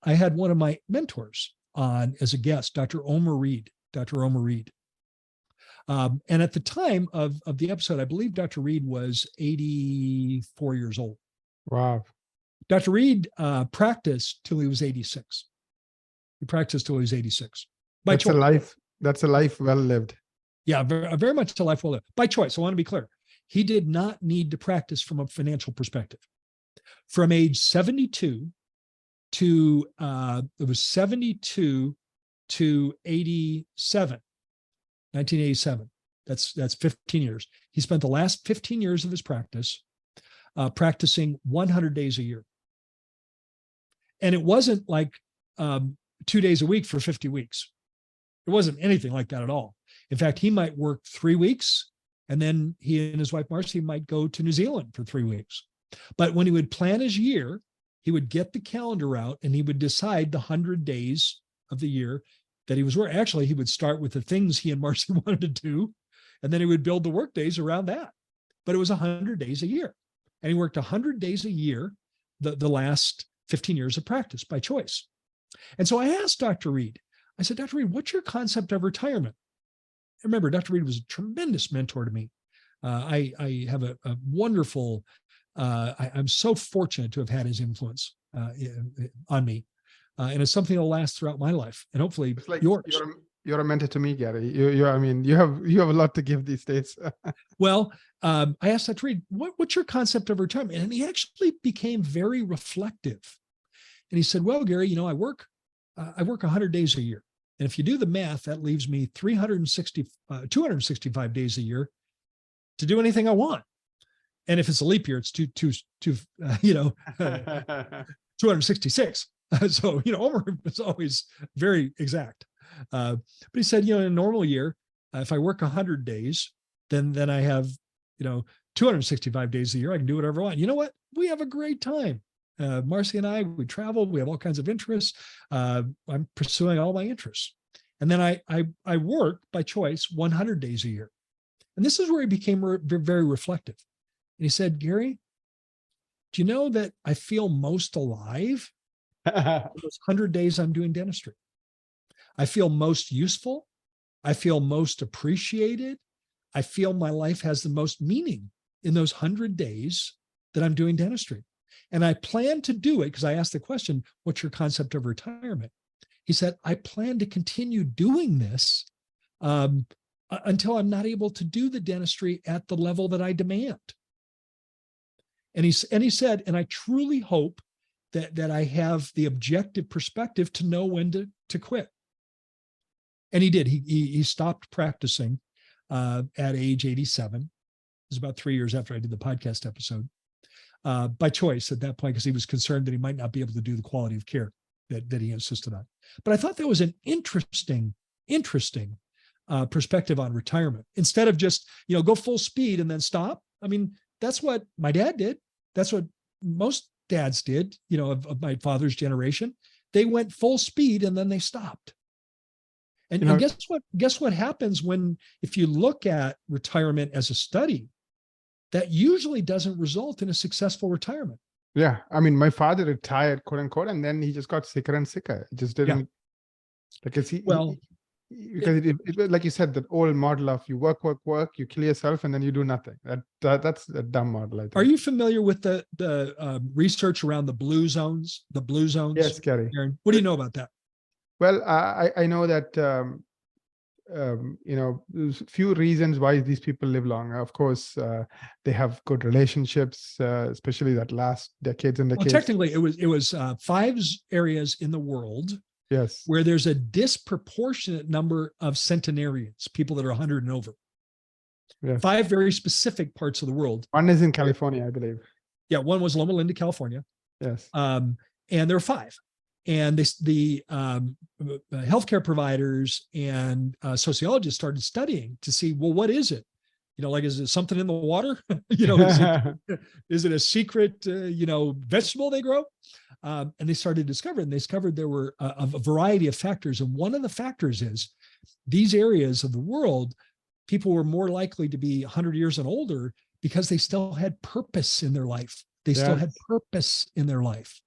I had one of my mentors on as a guest, Dr. Omar Reed. And at the time of the episode, I believe Dr. Reed was 84 years old. Wow. Dr. Reed practiced till he was 86. He practiced till he was 86. That's a life. That's a life well lived. Yeah, very much a life well lived. By choice. I want to be clear. He did not need to practice from a financial perspective. From age 72 to it was 72 to 87, 1987. That's 15 years. He spent the last 15 years of his practice practicing 100 days a year. And it wasn't like 2 days a week for 50 weeks. It wasn't anything like that at all. In fact, he might work 3 weeks, and then he and his wife, Marcy, might go to New Zealand for 3 weeks. But when he would plan his year, he would get the calendar out and he would decide the 100 days of the year that he was working. Actually, he would start with the things he and Marcy wanted to do, and then he would build the work days around that. But it was 100 days a year. And he worked 100 days a year the last 15 years of practice by choice. And so I asked Dr. Reed, I said, Dr. Reed, what's your concept of retirement? Remember, Dr. Reed was a tremendous mentor to me. I have a wonderful, I'm so fortunate to have had his influence on me. And it's something that'll last throughout my life and hopefully like yours. You're a mentor to me, Gary. I mean, you have a lot to give these days. Well, I asked Dr. Reed, what's your concept of retirement? And he actually became very reflective. And he said, well, Gary, I work 100 days a year. And if you do the math, that leaves me 265 days a year to do anything I want. And if it's a leap year, it's 266. So, Omar was always very exact. But he said, in a normal year, if I work 100 days, then I have, 265 days a year. I can do whatever I want. You know what? We have a great time. Marcy and I, we travel, we have all kinds of interests. I'm pursuing all my interests. And then I work by choice 100 days a year. And this is where he became very reflective. And he said, Gary, do you know that I feel most alive those 100 days I'm doing dentistry? I feel most useful. I feel most appreciated. I feel my life has the most meaning in those 100 days that I'm doing dentistry. And I plan to do it because I asked the question, what's your concept of retirement? He said, I plan to continue doing this until I'm not able to do the dentistry at the level that I demand. And he said, and I truly hope that I have the objective perspective to know when to quit. And he did. He stopped practicing at age 87. It was about 3 years after I did the podcast episode. By choice at that point, because he was concerned that he might not be able to do the quality of care that he insisted on. But I thought that was an interesting perspective on retirement. Instead of just, go full speed and then stop. I mean, that's what my dad did. That's what most dads did, of my father's generation. They went full speed and then they stopped. And guess what happens if you look at retirement as a study, that usually doesn't result in a successful retirement. Yeah. I mean, my father retired, quote unquote, and then he just got sicker and sicker. It just didn't, because like you said, that old model of you work, you kill yourself, and then you do nothing. That's a dumb model, I think. Are you familiar with the research around the blue zones? The blue zones? Yes, Gary. Aaron, what do you know about that? Well, I know that, there's a few reasons why these people live long. Of course, they have good relationships, especially that last decades and decades. Well, technically, it was 5 areas in the world. Yes. Where there's a disproportionate number of centenarians, people that are 100 and over. Yes. 5 very specific parts of the world. One is in California, I believe. Yeah, one was Loma Linda, California. Yes. And there are 5. And the healthcare providers and sociologists started studying to see, well, what is it? Is it something in the water? Is it a secret, vegetable they grow? And they started discovering, there were a variety of factors. And one of the factors is these areas of the world, people were more likely to be 100 years and older because they still had purpose in their life. They still had purpose in their life.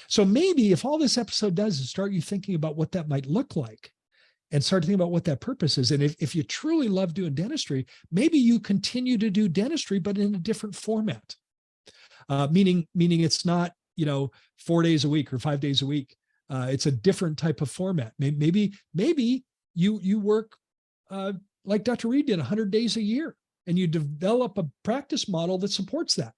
So maybe if all this episode does is start you thinking about what that might look like and start to think about what that purpose is. And if you truly love doing dentistry, maybe you continue to do dentistry, but in a different format. Meaning it's not, 4 days a week or 5 days a week. It's a different type of format. Maybe you work like Dr. Reed did 100 days a year, and you develop a practice model that supports that.